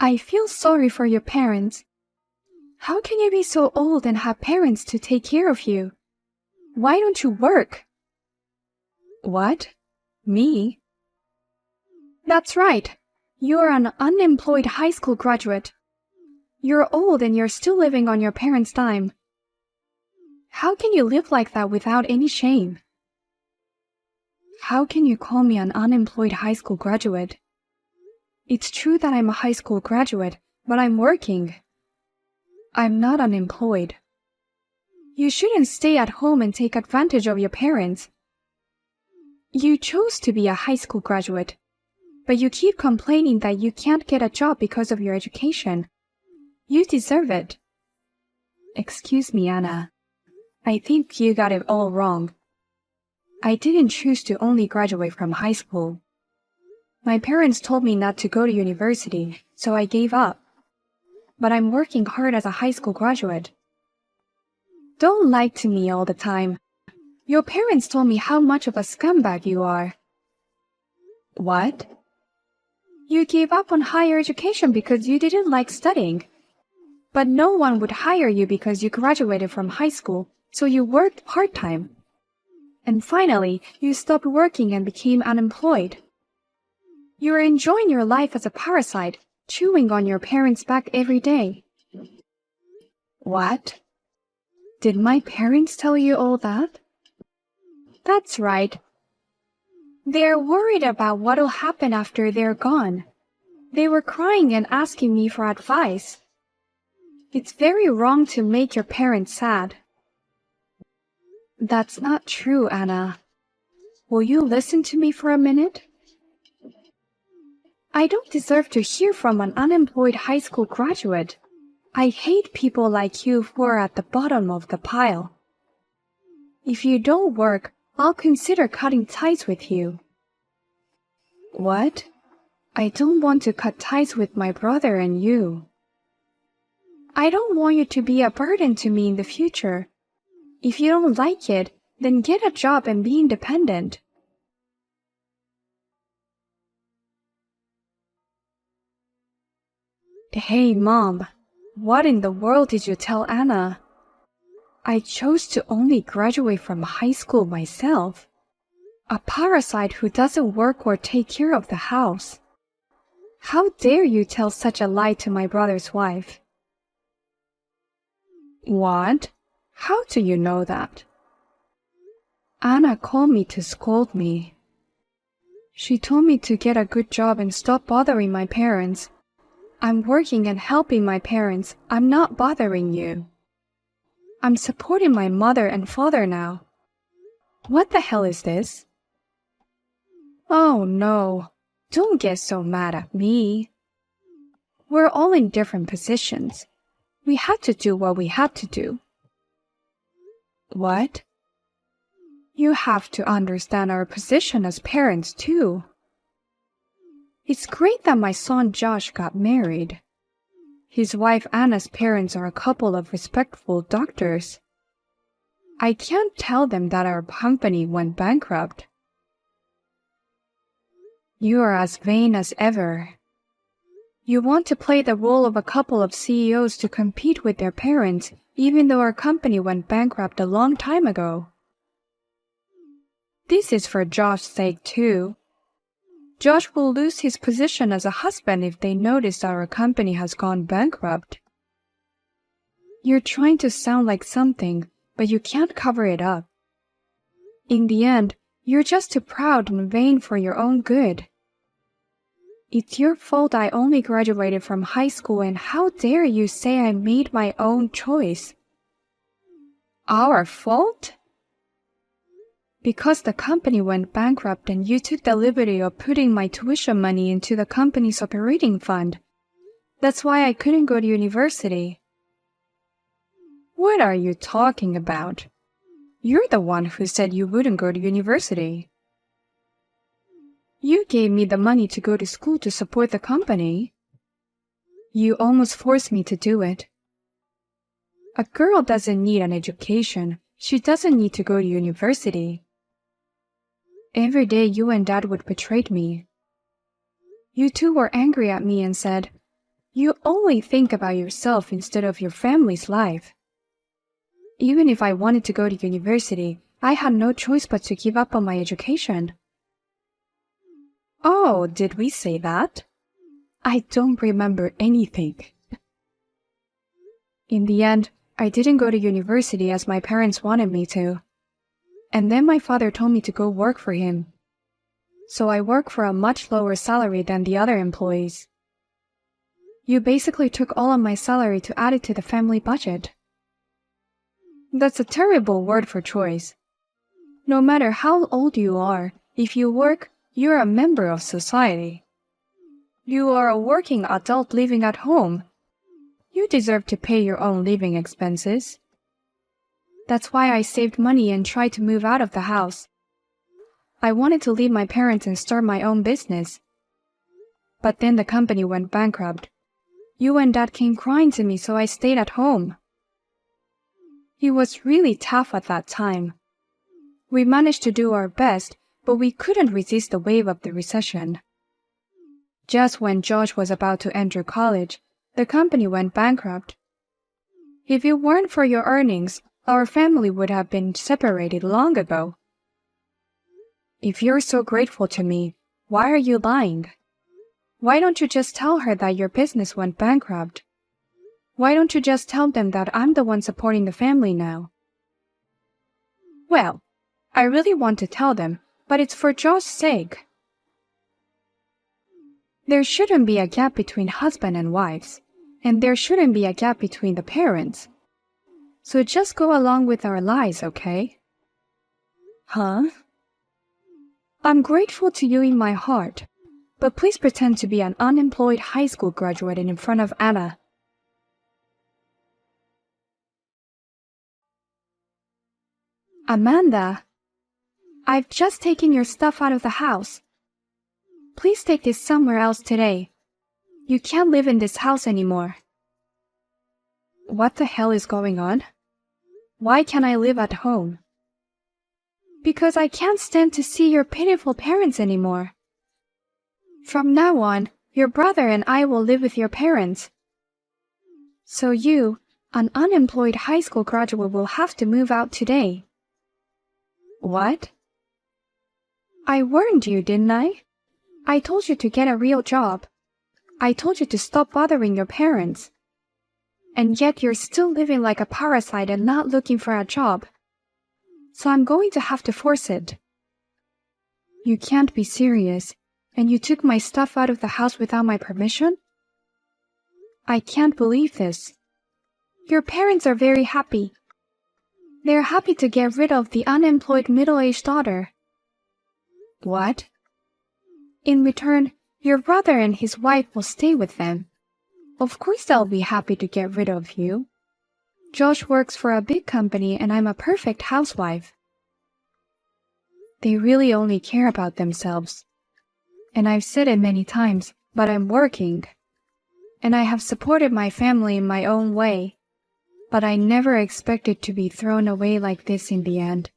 I feel sorry for your parents. How can you be so old and have parents to take care of you? Why don't you work? What? Me? That's right. You're an unemployed high school graduate. You're old and you're still living on your parents' dime. How can you live like that without any shame? How can you call me an unemployed high school graduate? It's true that I'm a high school graduate, but I'm working. I'm not unemployed. You shouldn't stay at home and take advantage of your parents. You chose to be a high school graduate, but you keep complaining that you can't get a job because of your education. You deserve it. Excuse me, Anna. I think you got it all wrong. I didn't choose to only graduate from high school. My parents told me not to go to university, so I gave up. But I'm working hard as a high school graduate. Don't lie to me all the time. Your parents told me how much of a scumbag you are. What? You gave up on higher education because you didn't like studying. But no one would hire you because you graduated from high school, so you worked part-time. And finally, you stopped working and became unemployed. You're enjoying your life as a parasite, chewing on your parents' back every day. What? Did my parents tell you all that? That's right. They're worried about what'll happen after they're gone. They were crying and asking me for advice. It's very wrong to make your parents sad. That's not true, Anna. Will you listen to me for a minute? I don't deserve to hear from an unemployed high school graduate. I hate people like you who are at the bottom of the pile. If you don't work, I'll consider cutting ties with you. What? I don't want to cut ties with my brother and you. I don't want you to be a burden to me in the future. If you don't like it, then get a job and be independent. Hey, Mom, what in the world did you tell Anna? I chose to only graduate from high school myself. A parasite who doesn't work or take care of the house. How dare you tell such a lie to my brother's wife? What? How do you know that? Anna called me to scold me. She told me to get a good job and stop bothering my parents. I'm working and helping my parents. I'm not bothering you. I'm supporting my mother and father now. What the hell is this? Oh no, don't get so mad at me. We're all in different positions. We had to do what we had to do. What? You have to understand our position as parents too. It's great that my son Josh got married. His wife Anna's parents are a couple of respectful doctors. I can't tell them that our company went bankrupt. You are as vain as ever. You want to play the role of a couple of CEOs to compete with their parents, even though our company went bankrupt a long time ago. This is for Josh's sake too. Josh will lose his position as a husband if they notice our company has gone bankrupt. You're trying to sound like something, but you can't cover it up. In the end, you're just too proud and vain for your own good. It's your fault I only graduated from high school, and how dare you say I made my own choice? Our fault? Because the company went bankrupt and you took the liberty of putting my tuition money into the company's operating fund. That's why I couldn't go to university. What are you talking about? You're the one who said you wouldn't go to university. You gave me the money to go to school to support the company. You almost forced me to do it. A girl doesn't need an education. She doesn't need to go to university. Every day you and Dad would betray me. You two were angry at me and said, You only think about yourself instead of your family's life. Even if I wanted to go to university, I had no choice but to give up on my education. Oh, did we say that? I don't remember anything. In the end, I didn't go to university as my parents wanted me to. And then my father told me to go work for him. So I work for a much lower salary than the other employees. You basically took all of my salary to add it to the family budget. That's a terrible word for choice. No matter how old you are, if you work, you're a member of society. You are a working adult living at home. You deserve to pay your own living expenses. That's why I saved money and tried to move out of the house. I wanted to leave my parents and start my own business. But then the company went bankrupt. You and Dad came crying to me, so I stayed at home. It was really tough at that time. We managed to do our best, but we couldn't resist the wave of the recession. Just when Josh was about to enter college, the company went bankrupt. If it weren't for your earnings, our family would have been separated long ago. If you're so grateful to me, why are you lying? Why don't you just tell her that your business went bankrupt? Why don't you just tell them that I'm the one supporting the family now? Well, I really want to tell them, but it's for Josh's sake. There shouldn't be a gap between husband and wives, and there shouldn't be a gap between the parents. So just go along with our lies, okay? Huh? I'm grateful to you in my heart, but please pretend to be an unemployed high school graduate in front of Anna. Amanda, I've just taken your stuff out of the house. Please take this somewhere else today. You can't live in this house anymore. What the hell is going on? Why can't I live at home? Because I can't stand to see your pitiful parents anymore. From now on, your brother and I will live with your parents. So you, an unemployed high school graduate, will have to move out today. What? I warned you, didn't I? I told you to get a real job. I told you to stop bothering your parents. And yet you're still living like a parasite and not looking for a job. So I'm going to have to force it. You can't be serious, and you took my stuff out of the house without my permission? I can't believe this. Your parents are very happy. They're happy to get rid of the unemployed middle-aged daughter. What? In return, your brother and his wife will stay with them. Of course they'll be happy to get rid of you. Josh works for a big company and I'm a perfect housewife. They really only care about themselves. And I've said it many times, but I'm working. And I have supported my family in my own way. But I never expected to be thrown away like this in the end.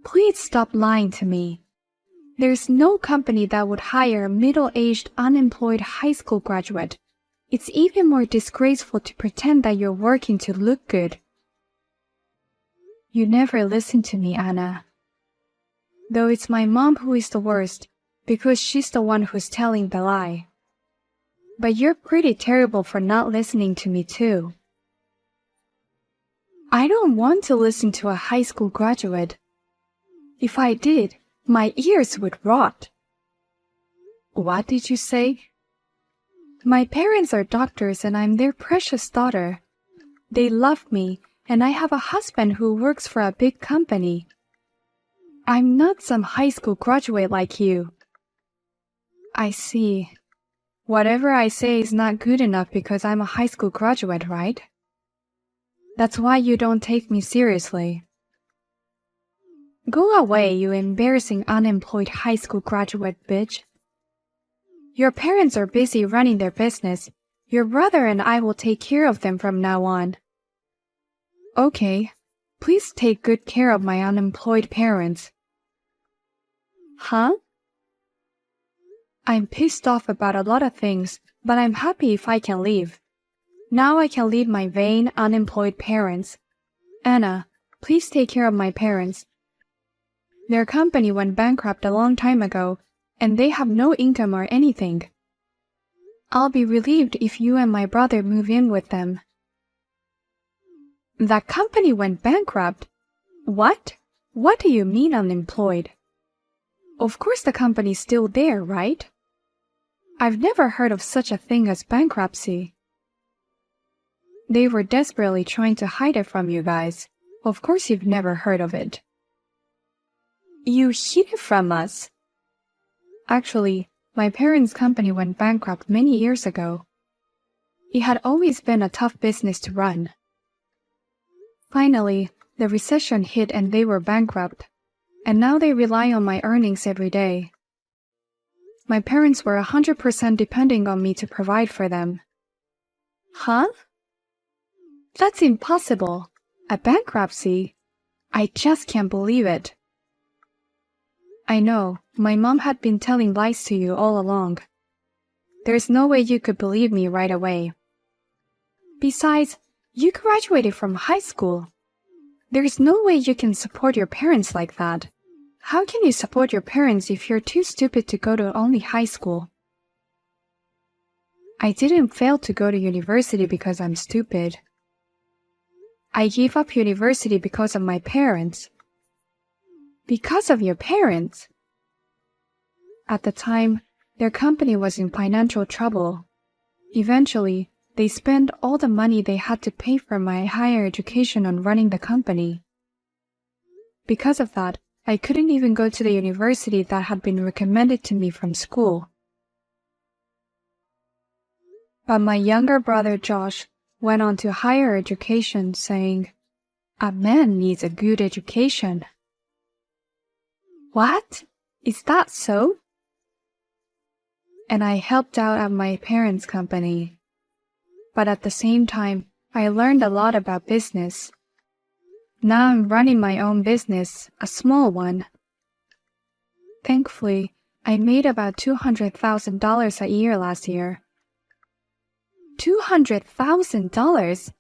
Please stop lying to me. There's no company that would hire a middle-aged, unemployed high school graduate. It's even more disgraceful to pretend that you're working to look good. You never listen to me, Anna. Though it's my mom who is the worst, because she's the one who's telling the lie. But you're pretty terrible for not listening to me too. I don't want to listen to a high school graduate. If I did, my ears would rot. What did you say? My parents are doctors and I'm their precious daughter. They love me and I have a husband who works for a big company. I'm not some high school graduate like you. I see. Whatever I say is not good enough because I'm a high school graduate, right? That's why you don't take me seriously. Go away, you embarrassing unemployed high school graduate bitch. Your parents are busy running their business. Your brother and I will take care of them from now on. Okay, please take good care of my unemployed parents. Huh? I'm pissed off about a lot of things, But I'm happy if I can leave. Now I can leave my vain, unemployed parents. Anna, please take care of my parents. Their company went bankrupt a long time ago, and they have no income or anything. I'll be relieved if you and my brother move in with them. That company went bankrupt? What? What do you mean unemployed? Of course the company's still there, right? I've never heard of such a thing as bankruptcy. They were desperately trying to hide it from you guys. Of course you've never heard of it. You hid it from us. Actually, my parents' company went bankrupt many years ago. It had always been a tough business to run. Finally, the recession hit and they were bankrupt, and now they rely on my earnings every day. My parents were 100% depending on me to provide for them. Huh? That's impossible. A bankruptcy? I just can't believe it. I know, my mom had been telling lies to you all along. There's no way you could believe me right away. Besides, you graduated from high school. There's no way you can support your parents like that. How can you support your parents if you're too stupid to go to only high school? I didn't fail to go to university because I'm stupid. I gave up university because of my parents. Because of your parents? At the time, their company was in financial trouble. Eventually, they spent all the money they had to pay for my higher education on running the company. Because of that, I couldn't even go to the university that had been recommended to me from school. But my younger brother Josh went on to higher education saying, "A man needs a good education." What? Is that so? And I helped out at my parents' company. But at the same time, I learned a lot about business. Now I'm running my own business, a small one. Thankfully, I made about $200,000 a year last year. $200,000?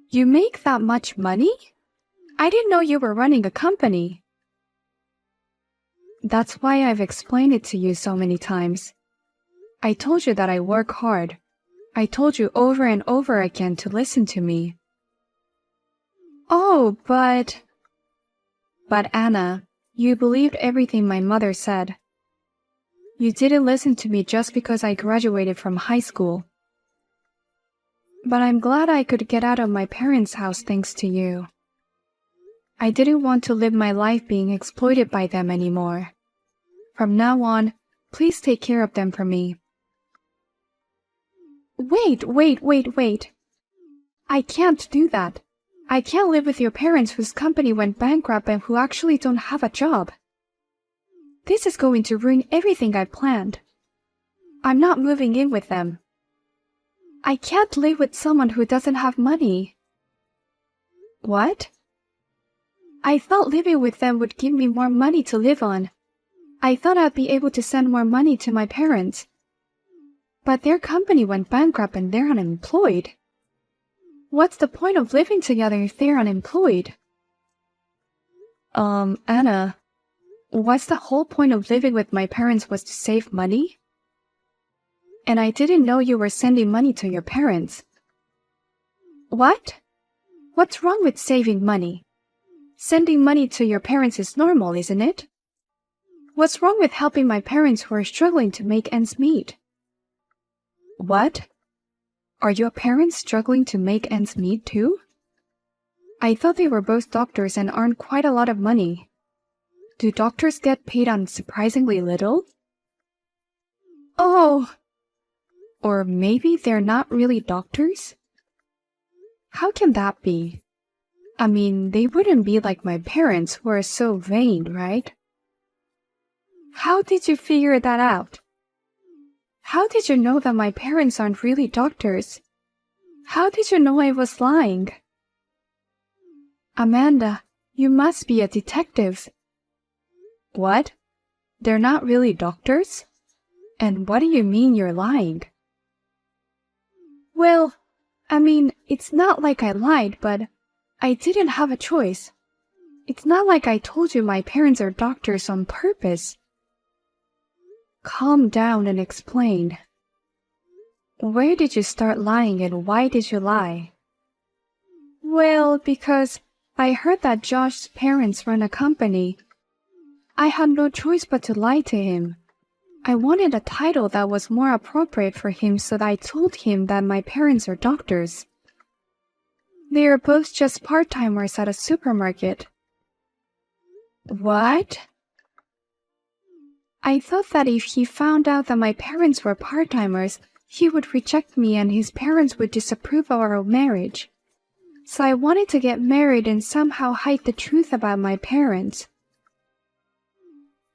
You make that much money? I didn't know you were running a company. That's why I've explained it to you so many times. I told you that I work hard. I told you over and over again to listen to me. Oh, but Anna, you believed everything my mother said. You didn't listen to me just because I graduated from high school. But I'm glad I could get out of my parents' house thanks to you. I didn't want to live my life being exploited by them anymore. From now on, please take care of them for me. Wait. I can't do that. I can't live with your parents whose company went bankrupt and who actually don't have a job. This is going to ruin everything I planned. I'm not moving in with them. I can't live with someone who doesn't have money. What? I thought living with them would give me more money to live on. I thought I'd be able to send more money to my parents. But their company went bankrupt and they're unemployed. What's the point of living together if they're unemployed? Anna, what's the whole point of living with my parents was to save money? And I didn't know you were sending money to your parents. What? What's wrong with saving money? Sending money to your parents is normal, isn't it? What's wrong with helping my parents who are struggling to make ends meet? What? Are your parents struggling to make ends meet too? I thought they were both doctors and earned quite a lot of money. Do doctors get paid unsurprisingly little? Oh! Or maybe they're not really doctors? How can that be? I mean, they wouldn't be like my parents who are so vain, right? How did you figure that out? How did you know that my parents aren't really doctors? How did you know I was lying? Amanda, you must be a detective. What? They're not really doctors? And what do you mean you're lying? Well, I mean, it's not like I lied, but I didn't have a choice. It's not like I told you my parents are doctors on purpose. Calm down and explain. Where did you start lying and why did you lie? Well, because I heard that Josh's parents run a company. I had no choice but to lie to him. I wanted a title that was more appropriate for him, so I told him that my parents are doctors. They are both just part-timers at a supermarket. What? I thought that if he found out that my parents were part-timers, he would reject me and his parents would disapprove of our marriage. So I wanted to get married and somehow hide the truth about my parents.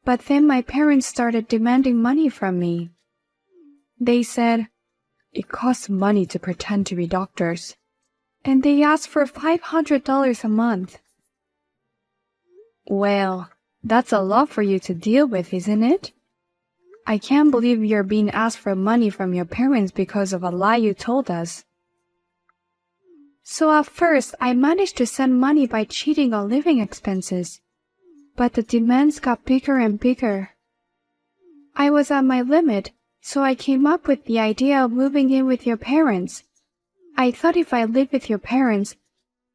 But then my parents started demanding money from me. They said, "It costs money to pretend to be doctors." And they asked for $500 a month. Well, that's a lot for you to deal with, isn't it? I can't believe you're being asked for money from your parents because of a lie you told us. So at first, I managed to send money by cheating on living expenses. But the demands got bigger and bigger. I was at my limit, so I came up with the idea of moving in with your parents. I thought if I lived with your parents,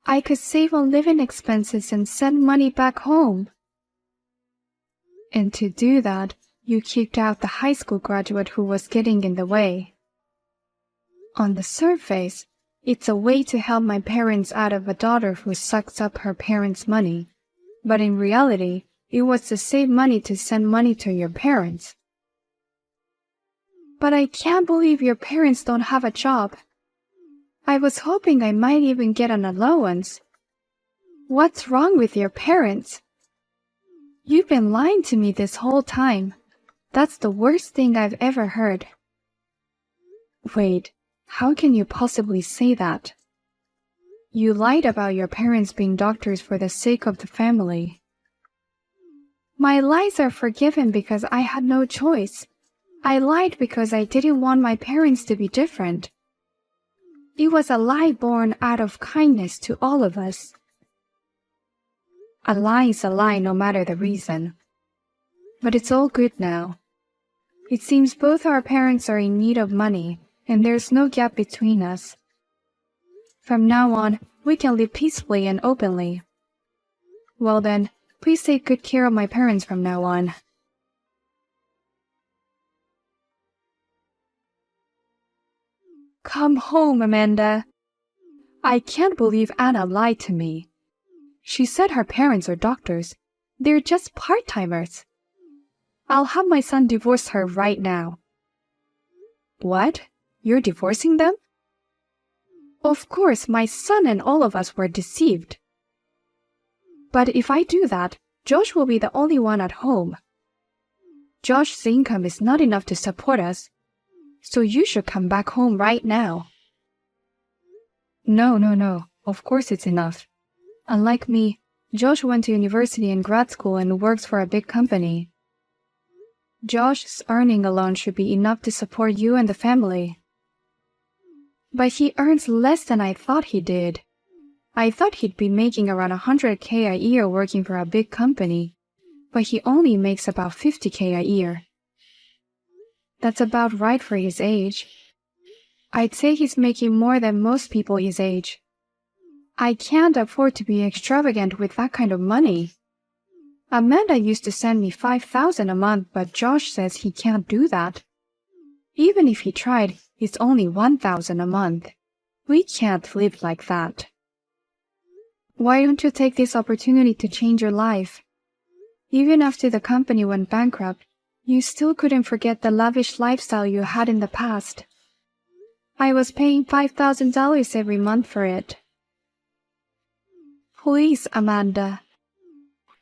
I could save on living expenses and send money back home. And to do that, you kicked out the high school graduate who was getting in the way. On the surface, it's a way to help my parents out of a daughter who sucks up her parents' money. But in reality, it was to save money to send money to your parents. But I can't believe your parents don't have a job. I was hoping I might even get an allowance. What's wrong with your parents? You've been lying to me this whole time. That's the worst thing I've ever heard. Wait, how can you possibly say that? You lied about your parents being doctors for the sake of the family. My lies are forgiven because I had no choice. I lied because I didn't want my parents to be different. It was a lie born out of kindness to all of us. A lie is a lie no matter the reason. But it's all good now. It seems both our parents are in need of money, and there's no gap between us. From now on, we can live peacefully and openly. Well then, please take good care of my parents from now on. Come home, Amanda. I can't believe Anna lied to me. She said her parents are doctors. They're just part-timers. I'll have my son divorce her right now. What? You're divorcing them? Of course, my son and all of us were deceived. But if I do that, Josh will be the only one at home. Josh's income is not enough to support us, so you should come back home right now. No. Of course it's enough. Unlike me, Josh went to university and grad school and works for a big company. Josh's earning alone should be enough to support you and the family. But he earns less than I thought he did. I thought he'd be making around $100K a year working for a big company, but he only makes about $50K a year. That's about right for his age. I'd say he's making more than most people his age. I can't afford to be extravagant with that kind of money. Amanda used to send me $5,000 a month, but Josh says he can't do that. Even if he tried, it's only $1,000 a month. We can't live like that. Why don't you take this opportunity to change your life? Even after the company went bankrupt, you still couldn't forget the lavish lifestyle you had in the past. I was paying $5,000 every month for it. Please, Amanda.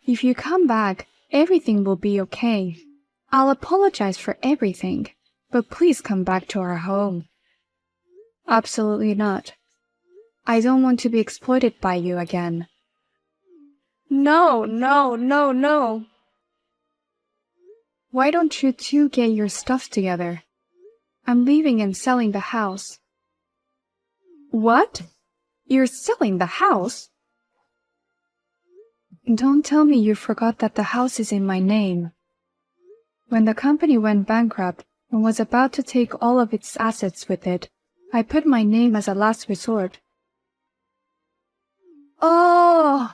If you come back, everything will be okay. I'll apologize for everything, but please come back to our home. Absolutely not. I don't want to be exploited by you again. No. Why don't you two get your stuff together? I'm leaving and selling the house. What? You're selling the house? Don't tell me you forgot that the house is in my name. When the company went bankrupt and was about to take all of its assets with it, I put my name as a last resort. Oh!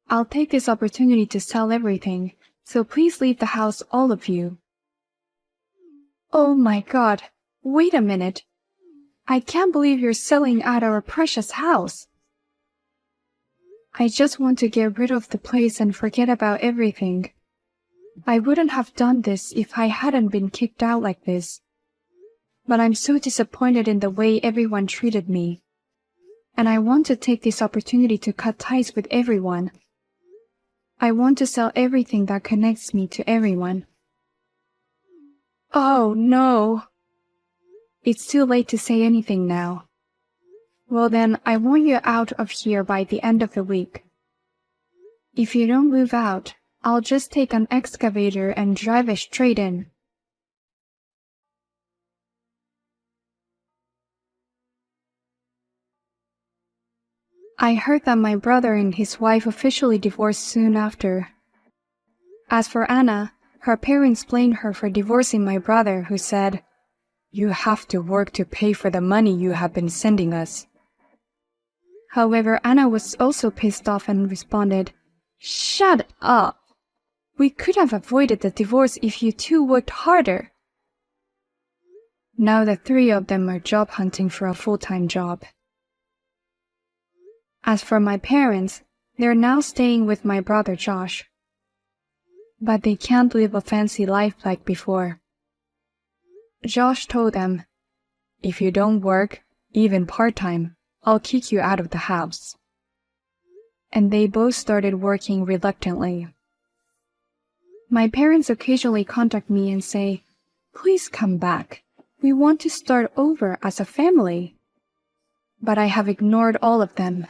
I'll take this opportunity to sell everything, so please leave the house, all of you. Oh my God, wait a minute. I can't believe you're selling out our precious house. I just want to get rid of the place and forget about everything. I wouldn't have done this if I hadn't been kicked out like this. But I'm so disappointed in the way everyone treated me. And I want to take this opportunity to cut ties with everyone. I want to sell everything that connects me to everyone. Oh, no. It's too late to say anything now. Well then, I want you out of here by the end of the week. If you don't move out, I'll just take an excavator and drive it straight in. I heard that my brother and his wife officially divorced soon after. As for Anna, her parents blamed her for divorcing my brother, who said, "You have to work to pay for the money you have been sending us." However, Anna was also pissed off and responded, "Shut up! We could have avoided the divorce if you two worked harder." Now the three of them are job hunting for a full-time job. As for my parents, they're now staying with my brother Josh. But they can't live a fancy life like before. Josh told them, "If you don't work, even part-time, I'll kick you out of the house." And they both started working reluctantly. My parents occasionally contact me and say, "Please come back. We want to start over as a family." But I have ignored all of them